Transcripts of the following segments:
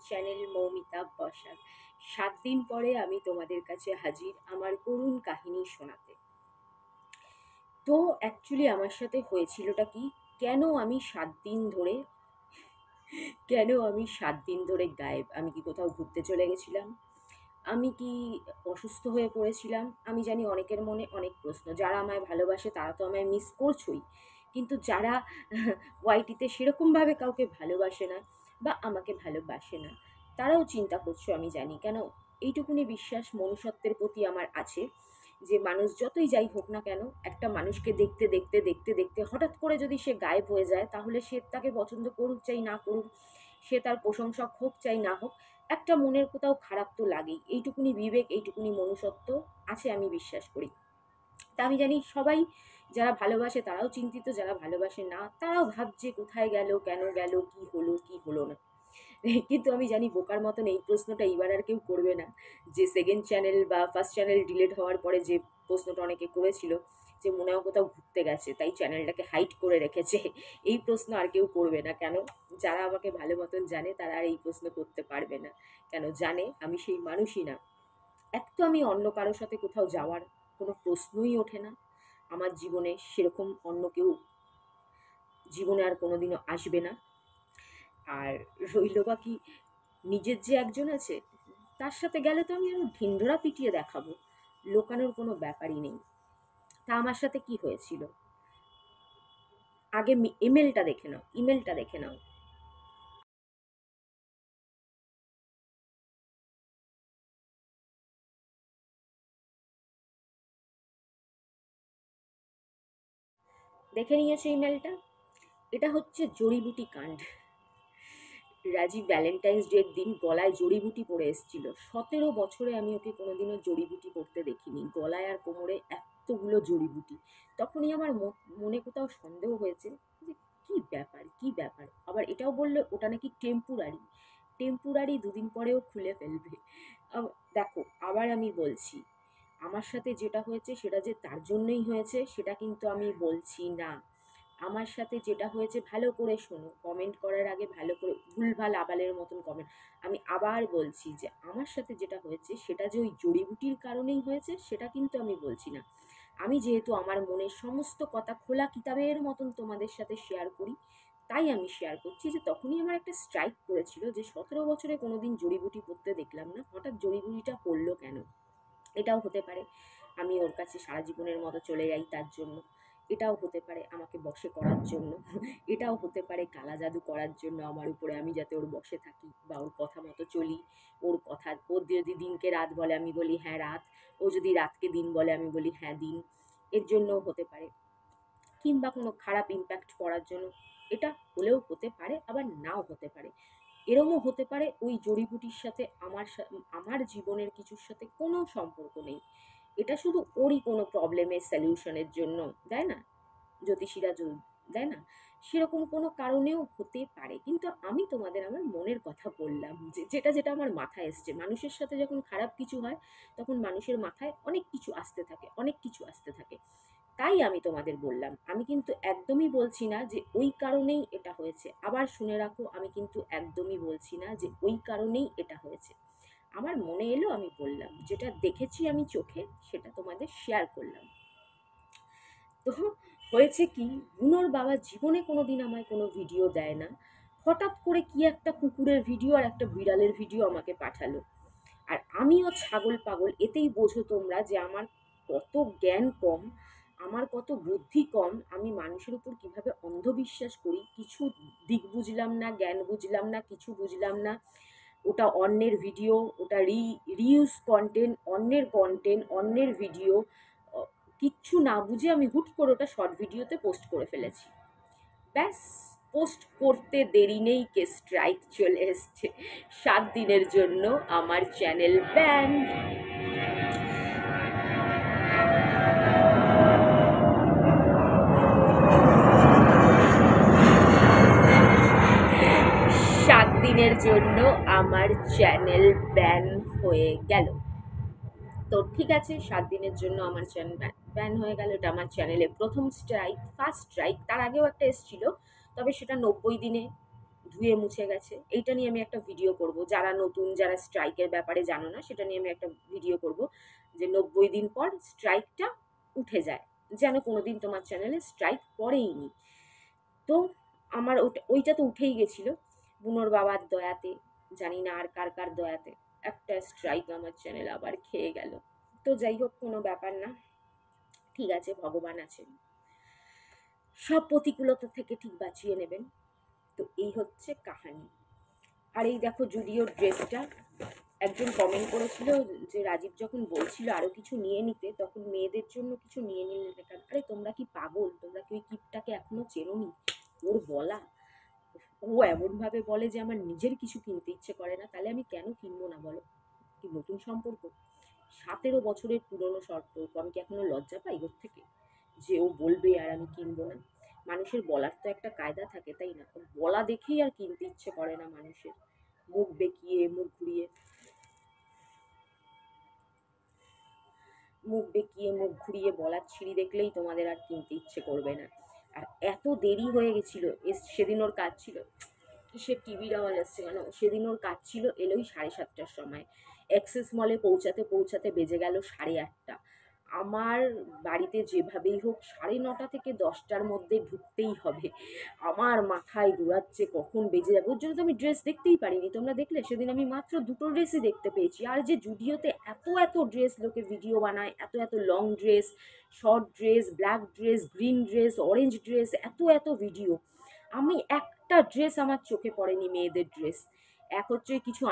Channel Moumita Basak. ৭ দিন পরে আমি তোমাদের কাছে হাজির আমার করুণ কাহিনী শোনাতে। তো অ্যাকচুয়ালি আমার সাথে হয়েছিলটা কি, কেন আমি ৭ দিন ধরে গায়েব? আমি কি কোথাও ঘুরতে চলে গেছিলাম? আমি কি অসুস্থ হয়ে পড়েছিলাম? আমি জানি অনেকের মনে অনেক প্রশ্ন। যারা আমায় ভালোবাসে তারা তো আমায় মিস করছই। কিন্তু যারা ওয়াইটিতে সেরকমভাবে কাউকে ভালোবাসে না বা আমাকে ভালোবাসে না, তারাও চিন্তা করছো আমি জানি। কেন? এইটুকুনি বিশ্বাস মনুষ্যত্বের প্রতি আমার আছে যে মানুষ যতই যাই হোক না কেন, একটা মানুষকে দেখতে হঠাৎ করে যদি সে গায়েব হয়ে যায়, তাহলে সে তাকে পছন্দ করুক চাই না করুক, সে তার প্রশংসক হোক চাই না হোক, একটা মনের কোথাও খারাপ তো লাগেই। এইটুকুনি বিবেক, এইটুকুনি মনুষ্যত্ব আছে আমি বিশ্বাস করি। তা আমি জানি সবাই যারা ভালোবাসে তারাও চিন্তিত, যারা ভালোবাসে না তারাও ভাবছে কোথায় গেল, কেন গেল, কি হলো না। কিন্তু আমি জানি বোকার মতন এই প্রশ্নটা এইবার আর কেউ করবে না, যে সেকেন্ড চ্যানেল বা ফার্স্ট চ্যানেল ডিলিট হওয়ার পরে যে প্রশ্নটা অনেকে করেছিল যে মনে হয় কোথাও ঘুরতে গেছে তাই চ্যানেলটাকে হাইড করে রেখেছে। এই প্রশ্ন আর কেউ করবে না। কেন? যারা আমাকে ভালো মতন জানে তারা আর এই প্রশ্ন করতে পারবে না। কেন? জানে আমি সেই মানুষই না। এক তো আমি অন্য কারোর সাথে কোথাও যাওয়ার কোনো প্রশ্নই ওঠে না আমার জীবনে, সেরকম অন্য কেউ জীবনে আর কোনোদিনও আসবে না। আর রইল বাকি নিজের যে একজন আছে, তার সাথে গেলে তো আমি আরো ঢিন্ঢোরা পিটিয়ে দেখাবো, লোকানোর কোনো ব্যাপারই নেই। তা আমার সাথে কি হয়েছিল আগে ইমেলটা দেখে নাও, ইমেলটা দেখে নাও। দেখে নিয়েছো ইমেলটা? এটা হচ্ছে জড়িবুটি কাণ্ড। রাজীব ভ্যালেন্টাইন্স ডের দিন গলায় জড়িবুটি পরে এসেছিল। ১৭ বছরে আমি ওকে কোনোদিনও জড়িবুটি পরতে দেখিনি, গলায় আর কোমরে এতগুলো জড়িবুটি। তখনই আমার মনে কোথাও সন্দেহ হয়েছে যে কি ব্যাপার। আবার এটাও বললো ওটা নাকি টেম্পোরারি। টেম্পোরারি ২ দিন পরেও খুলে ফেলবে। দেখো, আবার আমি বলছি, আমার সাথে যেটা হয়েছে সেটা যে তার জন্যই হয়েছে সেটা কিন্তু আমি বলছি না। আমার সাথে যেটা হয়েছে, ভালো করে শোনো, কমেন্ট করার আগে ভালো করে, ভুলভাল আবালের মতন কমেন্ট। আমি আবার বলছি যে আমার সাথে যেটা হয়েছে সেটা যে ওই জড়িবুটির কারণেই হয়েছে সেটা কিন্তু আমি বলছি না। আমি যেহেতু আমার মনের সমস্ত কথা খোলা কিতাবের মতন তোমাদের সাথে শেয়ার করি, তাই আমি শেয়ার করছি যে তখনই আমার একটা স্ট্রাইক করেছিল যে ১৭ বছরে কোনোদিন জড়িবুটি পরতে দেখলাম না, হঠাৎ জড়িবুটিটা পড়লো কেন? এটাও হতে পারে আমি ওর কাছে সারা জীবনের মতো চলে যাই তার জন্য। এটাও হতে পারে আমাকে বশে করার জন্য। এটাও হতে পারে কালা জাদু করার জন্য আমার উপরে, আমি যাতে ওর বশে থাকি বা ওর কথা মতো চলি। ও যদি দিনকে রাত বলে আমি বলি হ্যাঁ রাত, ও যদি রাতকে দিন বলে আমি বলি হ্যাঁ দিন। এর জন্যও হতে পারে, কিংবা কোনো খারাপ ইমপ্যাক্ট পড়ার জন্য। এটা হলেও হতে পারে, আবার নাও হতে পারে। এরমও হতে পারে ওই জড়িবুটির সাথে আমার জীবনের কিছুর সাথে কোনো সম্পর্ক নেই। এটা শুধু ওরই কোনো প্রবলেমের সলিউশনের জন্য দেয় না, জ্যোতিষীরা দেয় না, সেরকম কোনো কারণেও হতে পারে। কিন্তু আমি তোমাদের আমার মনের কথা বললাম, যে যেটা আমার মাথায় এসছে। মানুষের সাথে যখন খারাপ কিছু হয় তখন মানুষের মাথায় অনেক কিছু আসতে থাকে। তাই আমি তোমাদের বললাম, আমি কিন্তু একদমই বলছি না যে ওই কারণেই এটা হয়েছে। আবার শুনে রাখো, আমি কিন্তু একদমই বলছি না যে ওই কারণেই এটা হয়েছে। আমার মনে এলো আমি বললাম, যেটা দেখেছি আমি চোখে সেটা তোমাদের শেয়ার করলাম। তো হয়েছে কি, বুনোর বাবা জীবনে কোনোদিন আমায় কোনো ভিডিও দেয় না। হঠাৎ করে কি একটা কুকুরের ভিডিও আর একটা বিড়ালের ভিডিও আমাকে পাঠালো। আর আমিও ছাগল পাগল, এতেই বোঝো তোমরা যে আমার কত জ্ঞান কম, আমার কত বুদ্ধি কম। আমি মানুষের উপর কিভাবে অন্ধবিশ্বাস করি, কিছু দিক বুঝলাম না, জ্ঞান বুঝলাম না, কিছু বুঝলাম না। ওটা অন্যের ভিডিও, ওটা রিউজ কন্টেন্ট, অন্যের ভিডিও, কিচ্ছু না বুঝে আমি হুট করে ওটা শর্ট ভিডিওতে পোস্ট করে ফেলেছি। ব্যাস, পোস্ট করতে দেরি নেই কে স্ট্রাইক চলে এসছে। ৭ দিনের জন্য আমার চ্যানেল ব্যান। ৭ দিনের জন্য আমার চ্যানেল ব্যান হয়ে গেল। তো ঠিক আছে, ৭ দিনের জন্য আমার চ্যানেল ব্যান হয়ে গেল। এটা আমার চ্যানেলে প্রথম স্ট্রাইক, ফার্স্ট স্ট্রাইক। তার আগেও একটা এসেছিল, তবে সেটা ৯০ দিনে ধুয়ে মুছে গেছে। এইটা নিয়ে আমি একটা ভিডিও করব, যারা নতুন, যারা স্ট্রাইকের ব্যাপারে জানো না, সেটা নিয়ে আমি একটা ভিডিও করব, যে 90 দিন পর স্ট্রাইকটা উঠে যায়, যেন কোনোদিন তোমার চ্যানেলে স্ট্রাইক পড়েইনি। তো আমার ওইটা তো উঠেই গেছিল বুনোর বাবার দয়াতে, জানি না আর কার কার দয়াতে একটা স্ট্রাইক আমার চ্যানেল আবার খেয়ে গেল। তো যাই হোক, কোনো ব্যাপার না, ঠিক আছে, ভগবান আছেন, সব প্রতিকূলতা থেকে ঠিক বাঁচিয়ে নেবেন। তো এই হচ্ছে কাহানি। আর এই দেখো জুডিওর ড্রেসটা, একজন কমেন্ট করেছিল যে রাজীব যখন বলছিল আরো কিছু নিয়ে নিতে, তখন মেয়েদের জন্য কিছু নিয়ে নিলে কেন? আরে তোমরা কি পাগল? তোমরা কি ওই কিপটাকে এখনো চেনোনি? ওর বলা, ও এমন ভাবে বলে যে আমার নিজের কিছু কিনতে ইচ্ছে করে না, তাহলে আমি কেন কিনবো না বলো? কি নতুন সম্পর্ক? 17 বছরের পুরনো সম্পর্ক, আমি কি এখনো লজ্জা পাই ওর থেকে যে ও বলবে আর আমি কিনবো না? মানুষের বলার তো একটা কায়দা থাকে, তাই না? বলা দেখেই আর কিনতে ইচ্ছে করে না মানুষের, মুখ বেঁকিয়ে মুখ ঘুরিয়ে বলার ছিঁড়ি দেখলেই তোমাদের আর কিনতে ইচ্ছে করবে না। আর এত দেরি হয়ে গেছিল, সেদিন ওর কাজ ছিল, কিসের টিভির আওয়াজ আসছে কেন? সেদিন ওর কাজ ছিল, এলোই 7:30টার সময়, অ্যাক্সেস মলে পৌঁছাতে পৌঁছাতে বেজে গেল 8:30। আমার বাড়িতে যেভাবেই হোক 9:30 থেকে 10টার মধ্যে ঢুকতেই হবে। আমার মাথায় ঘোরাচ্ছে কখন বেজে যাবে, ওর জন্য তো আমি ড্রেস দেখতেই পারিনি। তোমরা দেখলে সেদিন আমি মাত্র 2টো ড্রেসই দেখতে পেয়েছি। আর যে জুডিওতে এত এত ড্রেস লোকে ভিডিও বানায়, এত এত long dress, short dress, black dress, green dress, orange dress, এত এত ভিডিও, আমি একটা ড্রেস আমার চোখে পড়েনি মেয়েদের ড্রেস। এক হচ্ছে কিছু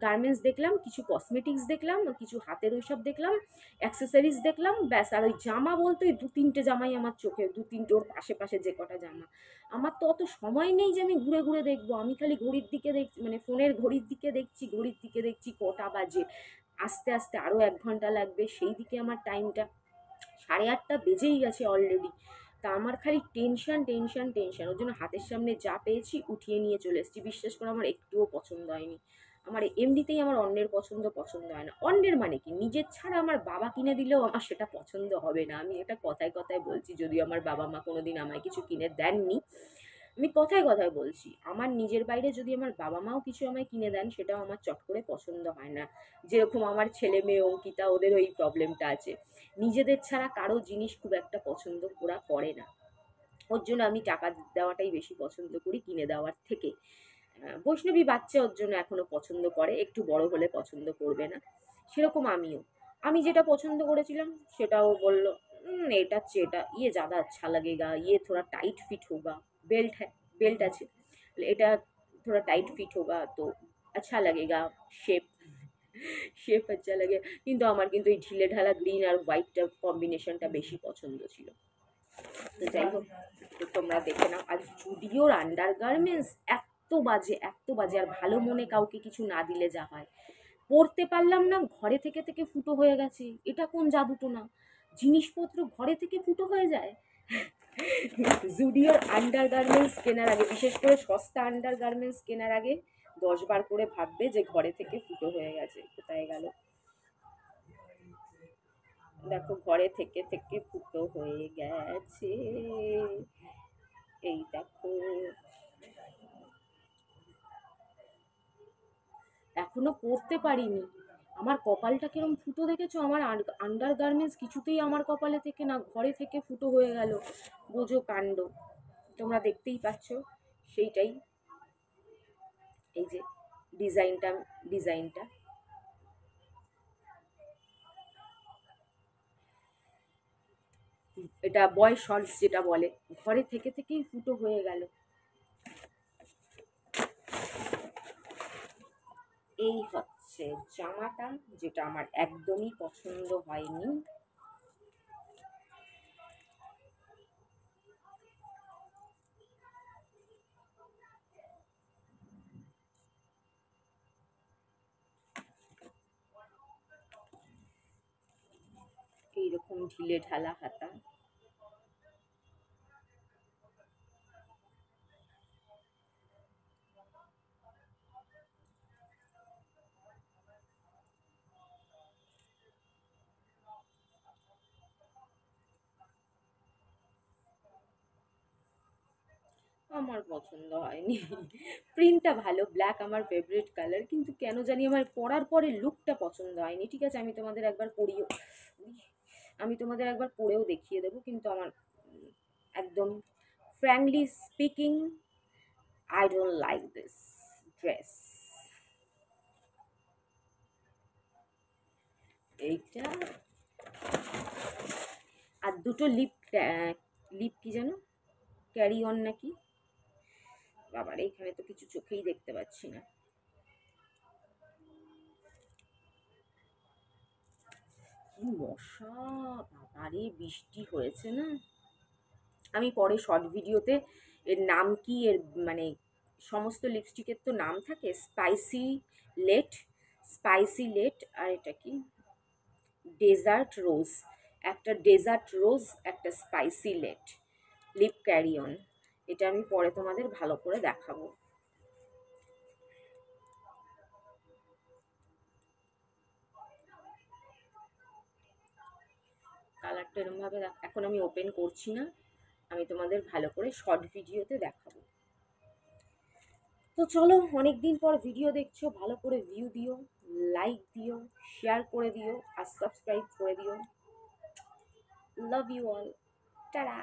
গার্মেন্টস দেখলাম, কিছু কসমেটিক্স দেখলাম, কিছু হাতের ওইসব দেখলাম, অ্যাক্সেসরিজ দেখলাম, ব্যাস। আর ওই জামা বলতে ওই 2-3টে জামাই আমার চোখে, 2-3টে ওর পাশে যে কটা জামা। আমার তো অত সময় নেই যে আমি ঘুরে ঘুরে দেখবো। আমি খালি ঘড়ির দিকে দেখছি, মানে ফোনের ঘড়ির দিকে দেখছি কটা বাজে, আস্তে আস্তে আরও 1 ঘন্টা লাগবে, সেই দিকে আমার টাইমটা 8:30 বেজেই গেছে অলরেডি। তা আমার খালি টেনশন টেনশন টেনশন, ওর জন্য হাতের সামনে যা পেয়েছি উঠিয়ে নিয়ে চলে এসেছি। বিশ্বাস করে আমার একটুও পছন্দ হয়নি। আমার এমনিতেই আমার অন্যের পছন্দ হয় না। অন্যের মানে কি, নিজের ছাড়া আমার বাবা কিনে দিলেও আমার সেটা পছন্দ হবে না। আমি এটা কথায় কথায় বলছি, যদিও আমার বাবা মা কোনোদিন আমায় কিছু কিনে দেননি, আমি কথায় কথায় বলছি, আমার নিজের বাইরে যদি আমার বাবা মাও কিছু আমায় কিনে দেন, সেটাও আমার চট করে পছন্দ হয় না। যেরকম আমার ছেলে মেয়ে অঙ্কিতা, ওদের ওই প্রবলেমটা আছে, নিজেদের ছাড়া কারো জিনিস খুব একটা পছন্দ ওরা করে না। ওর জন্য আমি টাকা দেওয়াটাই বেশি পছন্দ করি কিনে দেওয়ার থেকে। বৈষ্ণবী বাচ্চা ওর জন্য এখনো পছন্দ করে, একটু বড় হলে পছন্দ করবে না। সেরকম আমিও, আমি যেটা পছন্দ করেছিলাম সেটাও বলল, এটা হচ্ছে এটা, ইয়ে ज़्यादा अच्छा लगेगा, ये थोड़ा टाइट फिट होगा, बेल्ट है, बेल्ट আছে, এটা थोड़ा टाइट फिट होगा तो अच्छा लगेगा, शेप শেপ আচ্ছা লাগে। কিন্তু আমার কিন্তু এই ঢিলে ঢালা গ্রিন আর হোয়াইটটা কম্বিনেশনটা বেশি পছন্দ ছিল। তো যাই হোক, তো তোমরা দেখে নাও। আর জুডিওর আন্ডার গার্মেন্টস এত বাজে, আর ভালো মনে কাউকে কিছু না দিলে যা হয়। পরতে পারলাম না, ঘরে থেকে থেকে ফুটো হয়ে গেছে। এটা কোন জাদুটো না, জিনিসপত্র ঘরে থেকে ফুটো হয়ে যায়। জুডিওর আন্ডার গার্মেন্টস কেনার আগে, বিশেষ করে সস্তা আন্ডার গার্মেন্টস কেনার আগে 10বার করে ভাববে যে ঘরে থেকে ফুটো হয়ে গেছে। কোথায় গেল, দেখো ঘরে থেকে থেকে ফুটো হয়ে গেছে, এই দেখো। এখনো পরতে পারিনি, আমার কপালটা কিরম ফুটো দেখেছো? আমার আন্ডার গার্মেন্টস কিছুতেই আমার কপালে থেকে না, ঘরে থেকে ফুটো হয়ে গেল। বোঝো কাণ্ড, তোমরা দেখতেই পাচ্ছ। সেইটাই, এই যে ডিজাইনটা এটা বয় শর্টস যেটা বলে, ঘরে থেকে থেকেই ফুটো হয়ে গেল। এই হচ্ছে জামাটা, যেটা আমার একদমই পছন্দ হয়নি। এইরকম ঢিলে ঢালা হাতা, আমার পছন্দ হয়নি। প্রিন্টটা ভালো, ব্ল্যাক আমার ফেভারিট কালার, কিন্তু কেন জানি আমার পরার পরে লুকটা পছন্দ হয়নি। ঠিক আছে, আমি তোমাদের একবার পরেও দেখিয়ে দেবো, কিন্তু আমার একদম frankly speaking I don't like this dress. এইটা আর দুটো লিপ কি যেন ক্যারি অন নাকি, বাবার এখানে তো কিছু চোখেই দেখতে পাচ্ছি না। কি মশা, বাবারে বৃষ্টি হয়েছে না। আমি পরে শর্ট ভিডিওতে এর নাম কি, এর মানে সমস্ত লিপস্টিকের তো নাম থাকে, স্পাইসি লেট আর এটা কি ডেজার্ট রোজ, একটা ডেজার্ট রোজ, একটা spicy late lip carry on. এটা আমি পরে তোমাদের ভালো করে দেখাবো। কালারটা এরমভাবে এখন আমি ওপেন করছি না, আমি তোমাদের ভালো করে শর্ট ভিডিওতে দেখাবো। তো চলো, অনেক দিন পর ভিডিও দেখছো, ভালো করে ভিউ দিও, লাইক দিও, শেয়ার করে দিও আর সাবস্ক্রাইব করে দিও। Love you all, tata.